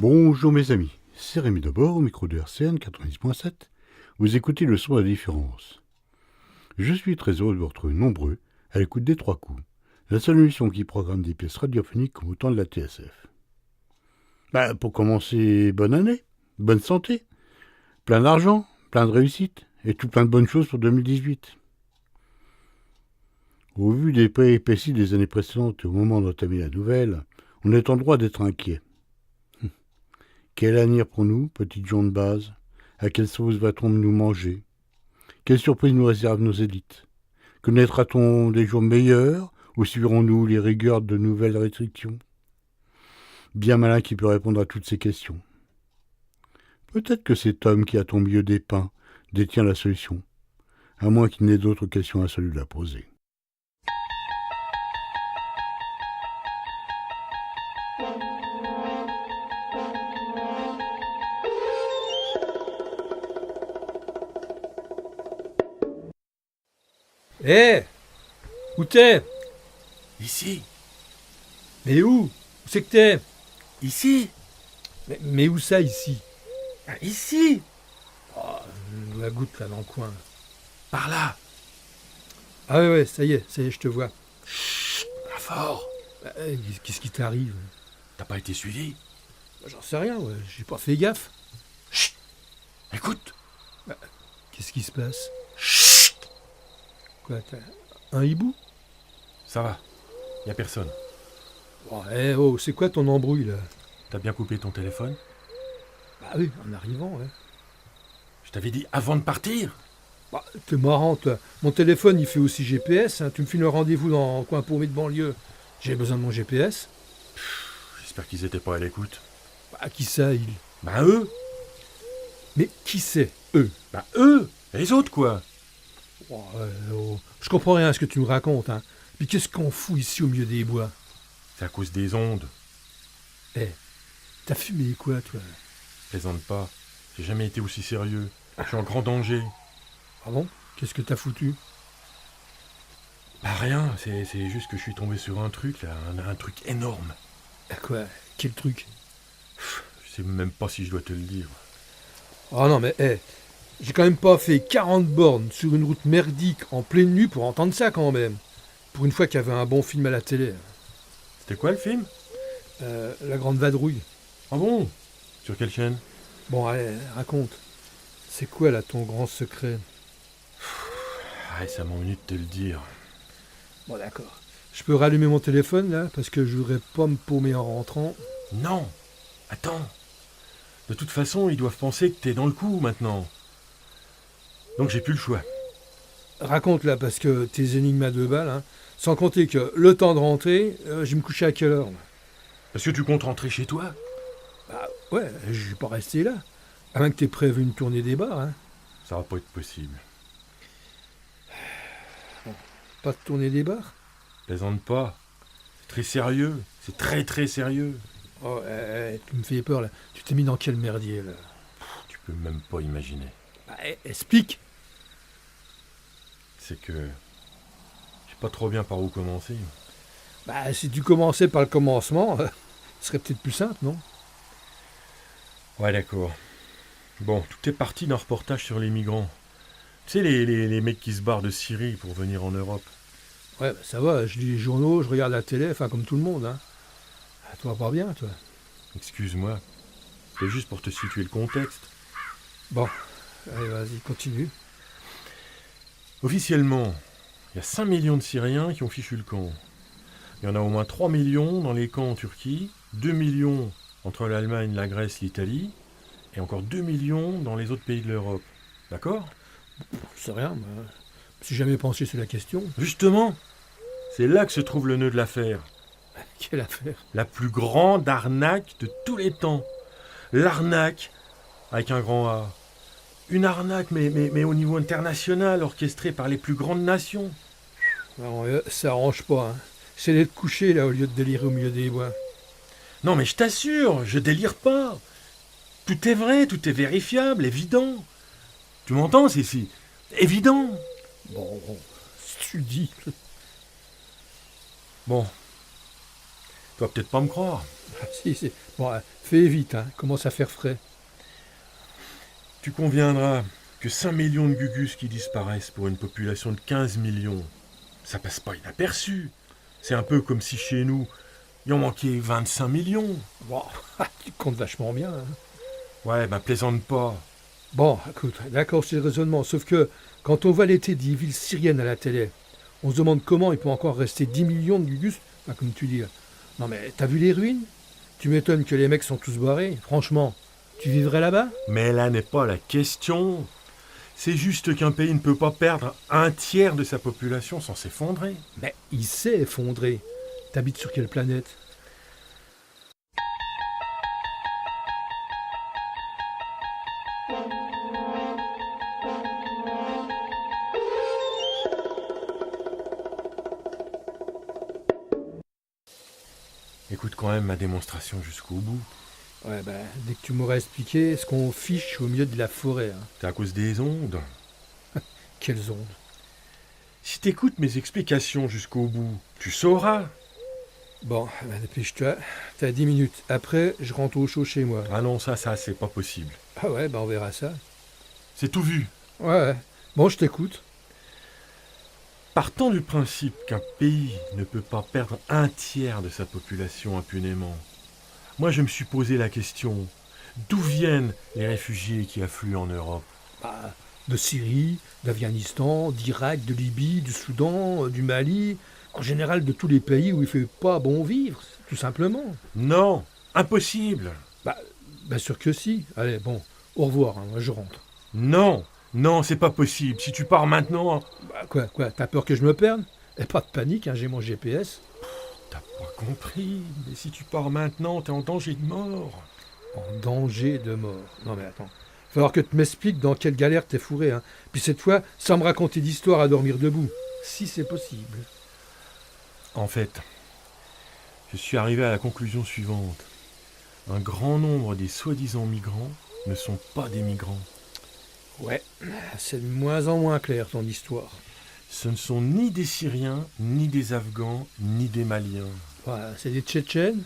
Bonjour mes amis, c'est Rémi Debord au micro de RCN 90.7. Vous écoutez le son de la différence. Je suis très heureux de vous retrouver nombreux à l'écoute des 3 coups, la seule émission qui programme des pièces radiophoniques comme au temps de la TSF. Pour commencer, bonne année, bonne santé, plein d'argent, plein de réussite et tout plein de bonnes choses pour 2018. Au vu des péripéties des années précédentes et au moment d'entamer la nouvelle, on est en droit d'être inquiet. Quel avenir pour nous, petites gens de base? À quelle sauce va-t-on nous manger? Quelle surprise nous réservent nos élites? Connaîtra-t-on des jours meilleurs ou subirons-nous les rigueurs de nouvelles restrictions? Bien malin qui peut répondre à toutes ces questions. Peut-être que cet homme qui attend au milieu des pins détient la solution, à moins qu'il n'ait d'autres questions à celui de la poser. Hé, où t'es? Ici. Mais où? Où c'est que t'es? Ici. Mais où ça, ici? Ici. Oh, la goutte, là, dans le coin. Par là. Ah ouais, ça y est, je te vois. Chut, pas fort. Qu'est-ce qui t'arrive? T'as pas été suivi? J'en sais rien, ouais, j'ai pas fait gaffe. Chut. Écoute. Qu'est-ce qui se passe? Chut. Quoi, t'as un hibou? Ça va. Y a personne. Oh, c'est quoi ton embrouille, là? T'as bien coupé ton téléphone? Bah oui, en arrivant, ouais. Je t'avais dit avant de partir. T'es marrant, toi. Mon téléphone, il fait aussi GPS, hein. Tu me files un rendez-vous dans un coin paumé de banlieue. J'ai besoin de mon GPS. J'espère qu'ils étaient pas à l'écoute. Qui ça, il? Eux. Mais qui c'est, eux? Eux. Les autres, quoi. Je comprends rien à ce que tu me racontes, hein. Puis qu'est-ce qu'on fout ici au milieu des bois? C'est à cause des ondes. T'as fumé quoi, toi? Plaisante pas. J'ai jamais été aussi sérieux. Je suis en grand danger. Ah bon? Qu'est-ce que t'as foutu? Rien, c'est juste que je suis tombé sur un truc, là, un truc énorme. Quoi? Quel truc? Je sais même pas si je dois te le dire. Oh non, mais j'ai quand même pas fait 40 bornes sur une route merdique en pleine nuit pour entendre ça, quand même. Pour une fois qu'il y avait un bon film à la télé. C'était quoi le film? La Grande Vadrouille. Ah bon? Sur quelle chaîne? Bon, allez, raconte. C'est quoi, là, ton grand secret? Ça m'ennuie de te le dire. Bon, d'accord. Je peux rallumer mon téléphone, là, parce que je voudrais pas me paumer en rentrant. Non. Attends. De toute façon, ils doivent penser que t'es dans le coup, maintenant. Donc j'ai plus le choix. Raconte, là, parce que tes énigmes à 2 balles, hein. Sans compter que le temps de rentrer, je vais me coucher à quelle heure, là? Parce que tu comptes rentrer chez toi? Ouais, je vais pas rester là. À moins que t'aies prévu une tournée des bars, hein. Ça va pas être possible. Pas de tournée des bars? Plaisante pas. C'est très sérieux. C'est très très sérieux. Oh, tu me fais peur, là. Tu t'es mis dans quel merdier, là? Tu peux même pas imaginer. Explique. C'est que... je sais pas trop bien par où commencer. Si tu commençais par le commencement, ce serait peut-être plus simple, non? Ouais, d'accord. Bon, tout est parti d'un reportage sur les migrants. Tu sais, les mecs qui se barrent de Syrie pour venir en Europe. Ouais, ça va, je lis les journaux, je regarde la télé, enfin comme tout le monde, hein. Toi, pas bien, toi. Excuse-moi. C'est juste pour te situer le contexte. Bon, allez, vas-y, continue. Officiellement, il y a 5 millions de Syriens qui ont fichu le camp. Il y en a au moins 3 millions dans les camps en Turquie, 2 millions entre l'Allemagne, la Grèce, l'Italie, et encore 2 millions dans les autres pays de l'Europe. D'accord? Je sais rien, mais je me suis jamais penché sur la question. Justement, c'est là que se trouve le nœud de l'affaire. Quelle affaire? La plus grande arnaque de tous les temps. L'arnaque avec un grand A. Une arnaque, mais au niveau international, orchestrée par les plus grandes nations. Non, ça arrange pas, hein. C'est d'aller te coucher, là, au lieu de délirer au milieu des bois. Non, mais je t'assure, je délire pas. Tout est vrai, tout est vérifiable, évident. Tu m'entends, c'est évident. Bon, si tu le dis. Bon, tu vas peut-être pas me croire. Si, c'est... Bon, fais vite, hein. Commence à faire frais. Tu conviendras que 5 millions de gugus qui disparaissent pour une population de 15 millions, ça passe pas inaperçu. C'est un peu comme si chez nous, il en manquait 25 millions. Bon, tu comptes vachement bien, hein. Ouais, plaisante pas. Bon, écoute, d'accord, c'est le raisonnement. Sauf que, quand on voit l'été des villes syriennes à la télé, on se demande comment il peut encore rester 10 millions de gugus, comme tu dis. Non mais, t'as vu les ruines? Tu m'étonnes que les mecs sont tous barrés. Franchement, tu vivrais là-bas? Mais là n'est pas la question. C'est juste qu'un pays ne peut pas perdre un tiers de sa population sans s'effondrer. Mais il s'est effondré. T'habites sur quelle planète? Écoute quand même ma démonstration jusqu'au bout. Ouais, dès que tu m'aurais expliqué ce qu'on fiche au milieu de la forêt, hein. C'est à cause des ondes. Quelles ondes? Si t'écoutes mes explications jusqu'au bout, tu sauras. Bon, dépêche-toi. T'as 10 minutes. Après, je rentre au chaud chez moi. Ah non, ça, c'est pas possible. Ah ouais, on verra ça. C'est tout vu. Ouais. Bon, je t'écoute. Partant du principe qu'un pays ne peut pas perdre un tiers de sa population impunément, moi je me suis posé la question, d'où viennent les réfugiés qui affluent en Europe? De Syrie, d'Afghanistan, d'Irak, de Libye, du Soudan, du Mali, en général de tous les pays où il fait pas bon vivre, tout simplement. Non, impossible. Bien sûr que si. Allez, bon, au revoir, hein, moi je rentre. Non, c'est pas possible. Si tu pars maintenant... Quoi, t'as peur que je me perde? Et pas de panique, hein, j'ai mon GPS. T'as pas compris. Mais si tu pars maintenant, t'es en danger de mort. En danger de mort. Non mais attends. Il va falloir que tu m'expliques dans quelle galère t'es fourré, hein. Puis cette fois, sans me raconter d'histoire à dormir debout. Si c'est possible. En fait, je suis arrivé à la conclusion suivante. Un grand nombre des soi-disant migrants ne sont pas des migrants. Ouais, c'est de moins en moins clair ton histoire. Ce ne sont ni des Syriens, ni des Afghans, ni des Maliens. Voilà, c'est des Tchétchènes?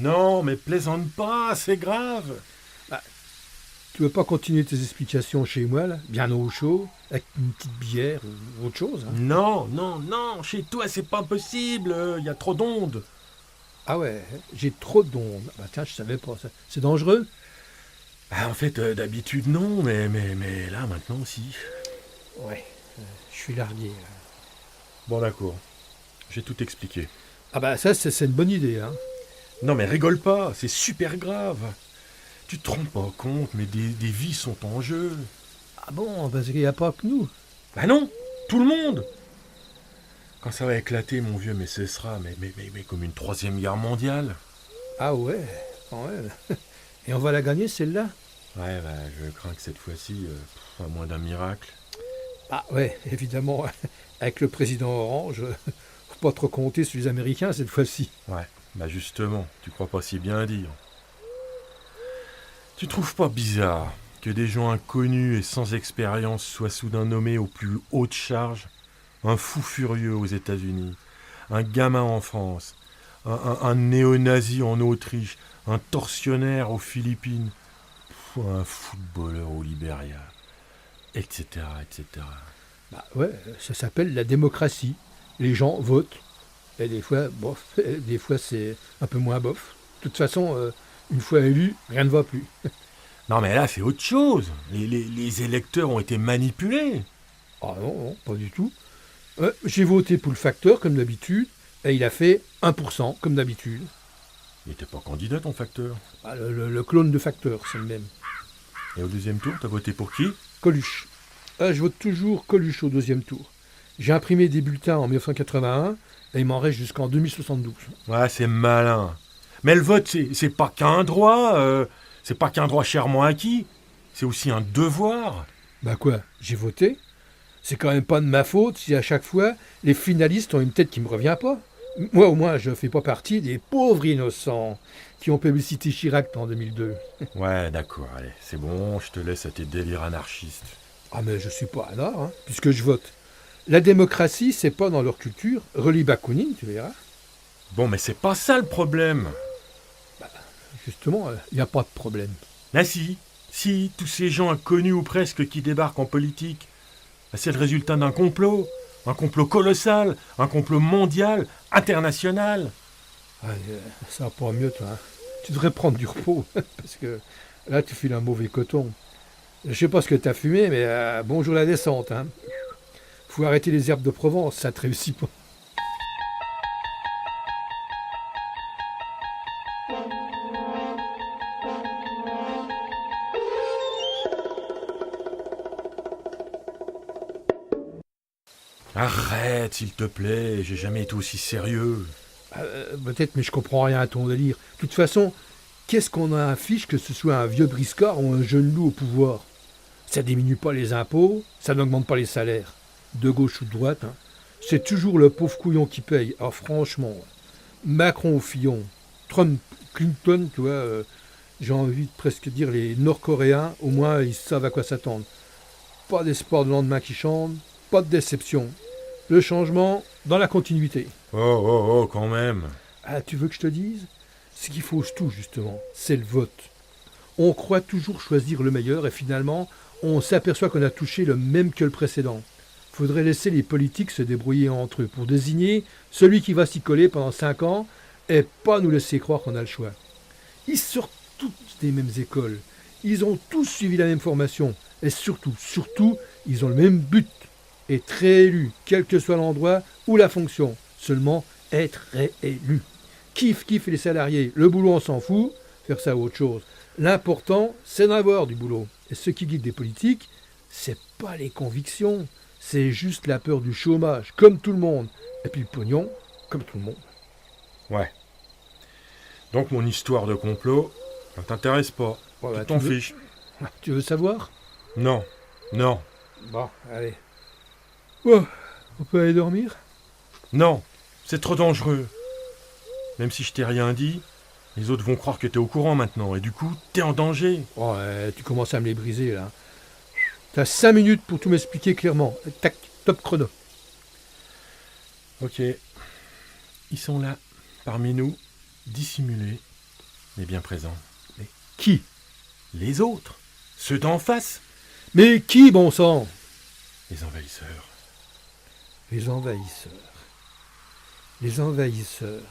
Non, mais plaisante pas, c'est grave. Tu veux pas continuer tes explications chez moi, là, bien au chaud, avec une petite bière ou autre chose, hein? Non, chez toi c'est pas possible, il y a trop d'ondes. Ah ouais, j'ai trop d'ondes. Tiens, je savais pas ça. C'est dangereux? En fait, d'habitude non, mais là maintenant si. Ouais, je suis largué, là. Bon d'accord, j'ai tout expliqué. Ça, c'est une bonne idée, hein. Non mais rigole pas, c'est super grave. Tu te rends pas compte, mais des vies sont en jeu. Ah bon, parce qu'il n'y a pas que nous. Non, tout le monde. Quand ça va éclater, mon vieux, mais ce sera mais comme une 3e guerre mondiale. Ah ouais, quand même. Et on va la gagner, celle-là? Ouais, je crains que cette fois-ci, à moins d'un miracle. Ah ouais, évidemment, avec le président Orange, faut pas trop compter sur les Américains cette fois-ci. Ouais, justement, tu crois pas si bien dire. Tu trouves pas bizarre que des gens inconnus et sans expérience soient soudain nommés aux plus hautes charges? Un fou furieux aux États-Unis, un gamin en France, un néo-nazi en Autriche, un tortionnaire aux Philippines, un footballeur au Libéria, etc., etc. Ouais, ça s'appelle la démocratie. Les gens votent. Et des fois, bof. Et des fois, c'est un peu moins bof. De toute façon, une fois élu, rien ne va plus. Non mais là, c'est autre chose. Les électeurs ont été manipulés. Ah non, pas du tout. J'ai voté pour le facteur, comme d'habitude, et il a fait 1%, comme d'habitude. Il n'était pas candidat, ton facteur. Le clone de facteur, c'est le même. Et au deuxième tour, t'as voté pour qui? Coluche. Je vote toujours Coluche au deuxième tour. J'ai imprimé des bulletins en 1981, et il m'en reste jusqu'en 2072. Ouais, c'est malin. Mais le vote, c'est pas qu'un droit, c'est pas qu'un droit chèrement acquis, c'est aussi un devoir. Bah quoi, j'ai voté. C'est quand même pas de ma faute si à chaque fois, les finalistes ont une tête qui me revient pas. Moi, au moins, je fais pas partie des pauvres innocents qui ont publicité Chirac en 2002. Ouais, d'accord, allez, c'est bon, je te laisse à tes délires anarchistes. Ah mais je suis pas anard, hein, puisque je vote. La démocratie, c'est pas dans leur culture. Relis Bakounine, tu verras. Bon, mais c'est pas ça le problème. Justement, il n'y a pas de problème. Ah si, tous ces gens inconnus ou presque qui débarquent en politique, bah, c'est le résultat d'un complot. Un complot colossal, un complot mondial, international. Ah, ça va pas mieux, toi. Hein. Tu devrais prendre du repos, parce que là, tu files un mauvais coton. Je sais pas ce que t'as fumé, mais bonjour la descente. Hein. Faut arrêter les herbes de Provence, ça te réussit pas. Arrête, s'il te plaît, j'ai jamais été aussi sérieux. Peut-être, mais je comprends rien à ton délire. De toute façon, qu'est-ce qu'on a affiche que ce soit un vieux briscard ou un jeune loup au pouvoir? Ça diminue pas les impôts, ça n'augmente pas les salaires. De gauche ou de droite, hein. C'est toujours le pauvre couillon qui paye. Ah, franchement, Macron ou Fillon, Trump, Clinton, tu vois, j'ai envie de presque dire les Nord-Coréens, au moins ils savent à quoi s'attendre. Pas d'espoir de lendemain qui chante, pas de déception. Le changement dans la continuité. Oh, quand même. Ah, tu veux que je te dise? Ce qui fausse tout, justement, c'est le vote. On croit toujours choisir le meilleur et finalement, on s'aperçoit qu'on a touché le même que le précédent. Faudrait laisser les politiques se débrouiller entre eux pour désigner celui qui va s'y coller pendant 5 ans et pas nous laisser croire qu'on a le choix. Ils sortent tous des mêmes écoles. Ils ont tous suivi la même formation. Et surtout, ils ont le même but. Être réélu, quel que soit l'endroit ou la fonction. Seulement être réélu. Kiff les salariés. Le boulot, on s'en fout. Faire ça ou autre chose. L'important, c'est d'avoir du boulot. Et ce qui guide des politiques, c'est pas les convictions. C'est juste la peur du chômage, comme tout le monde. Et puis le pognon, comme tout le monde. Ouais. Donc mon histoire de complot, ça t'intéresse pas. Ouais, Tu t'en fiches. Tu veux savoir? Non. Bon, allez. Oh, on peut aller dormir? Non, c'est trop dangereux. Même si je t'ai rien dit, les autres vont croire que t'es au courant maintenant, et du coup, t'es en danger. Oh, tu commences à me les briser, là. T'as 5 minutes pour tout m'expliquer clairement. Tac, top chrono. Ok. Ils sont là, parmi nous, dissimulés, mais bien présents. Mais qui? Les autres, ceux d'en face, Mais qui, bon sang? les envahisseurs. Les envahisseurs. Les envahisseurs.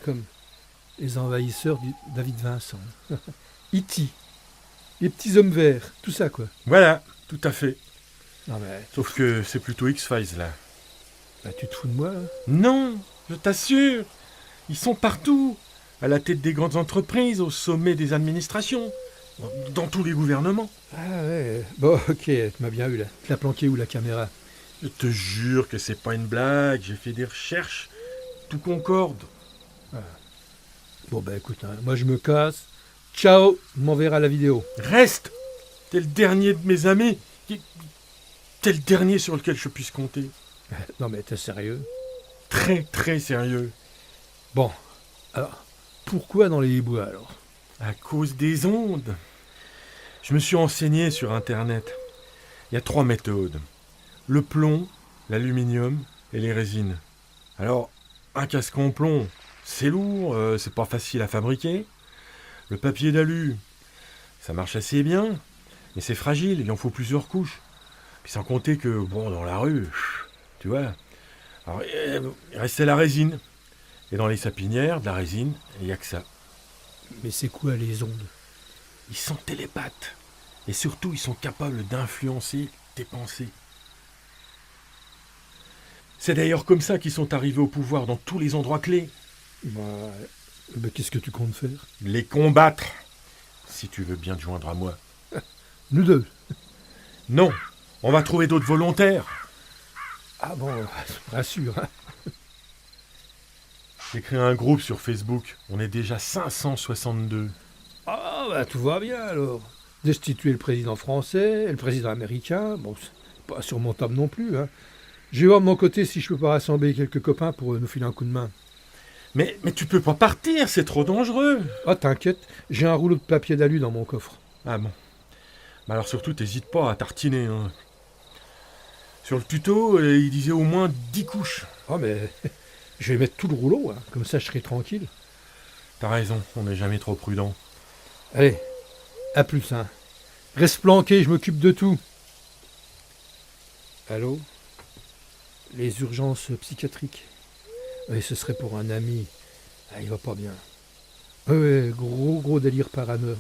Comme les envahisseurs du David Vincent. E.T. Les petits hommes verts. Tout ça, quoi. Voilà, tout à fait. Non, mais Sauf que c'est plutôt X-Files, là. bah, tu te fous de moi, là? Non, je t'assure. Ils sont partout. À la tête des grandes entreprises, au sommet des administrations. Dans tous les gouvernements. Ah ouais. Bon, ok, tu m'as bien eu, là. Tu l'as planqué où, la caméra? Je te jure que c'est pas une blague. J'ai fait des recherches. Tout concorde. Bon, bah écoute, hein, moi je me casse. Ciao, je m'enverrai la vidéo. Reste. T'es le dernier de mes amis. T'es le dernier sur lequel je puisse compter. Non, mais t'es sérieux? Très, très sérieux. Bon, alors, pourquoi dans les bois, alors? À cause des ondes. Je me suis renseigné sur Internet. Il y a 3 méthodes. Le plomb, l'aluminium et les résines. Alors, un casque en plomb, c'est lourd, c'est pas facile à fabriquer. Le papier d'alu, ça marche assez bien, mais c'est fragile, il en faut plusieurs couches. Puis sans compter que, bon, dans la rue, tu vois. Alors, il restait la résine. Et dans les sapinières, de la résine, il n'y a que ça. Mais c'est quoi les ondes? Ils sont télépathes. Et surtout, ils sont capables d'influencer tes pensées. C'est d'ailleurs comme ça qu'ils sont arrivés au pouvoir dans tous les endroits clés. Bah, qu'est-ce que tu comptes faire? Les combattre. Si tu veux bien te joindre à moi. Nous deux. Non, on va trouver d'autres volontaires. Ah bon, rassure. Hein. J'ai créé un groupe sur Facebook. On est déjà 562. Ah bah tout va bien alors. destituer le président français et le président américain. Bon, c'est pas surmontable non plus. Hein. Je vais voir de mon côté si je peux pas rassembler quelques copains pour nous filer un coup de main. Mais tu peux pas partir, c'est trop dangereux. Ah, t'inquiète, j'ai un rouleau de papier d'alu dans mon coffre. Ah bon. Mais alors surtout, t'hésites pas à tartiner. Hein. Sur le tuto, il disait au moins 10 couches. Ah, mais je vais mettre tout le rouleau, hein. Comme ça je serai tranquille. T'as raison, on n'est jamais trop prudent. Allez, à plus, hein. Reste planqué, je m'occupe de tout. Allô? Les urgences psychiatriques. Oui, ce serait pour un ami. Ah, il va pas bien. Oui, gros délire parano.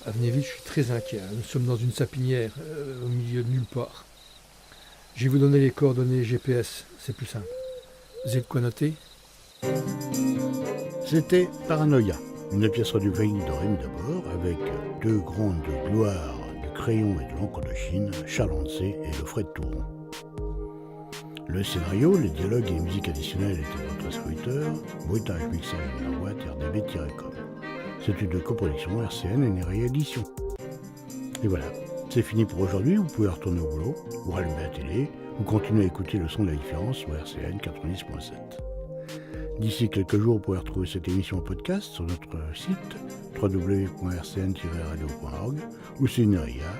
À venez vite, je suis très inquiet. Nous sommes dans une sapinière, au milieu de nulle part. Je vais vous donner les coordonnées GPS, c'est plus simple. Vous avez de quoi noter? C'était Paranoia, une pièce radiophonique de Rémi d'abord, avec deux grandes gloires du crayon et de l'encre de Chine, Charles Ancet et Lefred Touron. Le scénario, les dialogues et les musiques additionnelles étaient de votre serviteur, bruitage, mixage et la boîte RDB-com. C'est une coproduction RCN et une réédition. Et voilà, c'est fini pour aujourd'hui, vous pouvez retourner au boulot, ou rallumer la télé, ou continuer à écouter le son de la différence sur RCN 90.7. D'ici quelques jours, vous pourrez retrouver cette émission en podcast sur notre site www.rcn-radio.org ou sur Neria,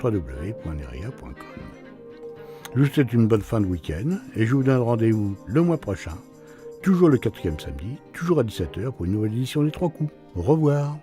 www.neria.com. Je vous souhaite une bonne fin de week-end et je vous donne rendez-vous le mois prochain, toujours le 4e samedi, toujours à 17h pour une nouvelle édition des 3 coups. Au revoir.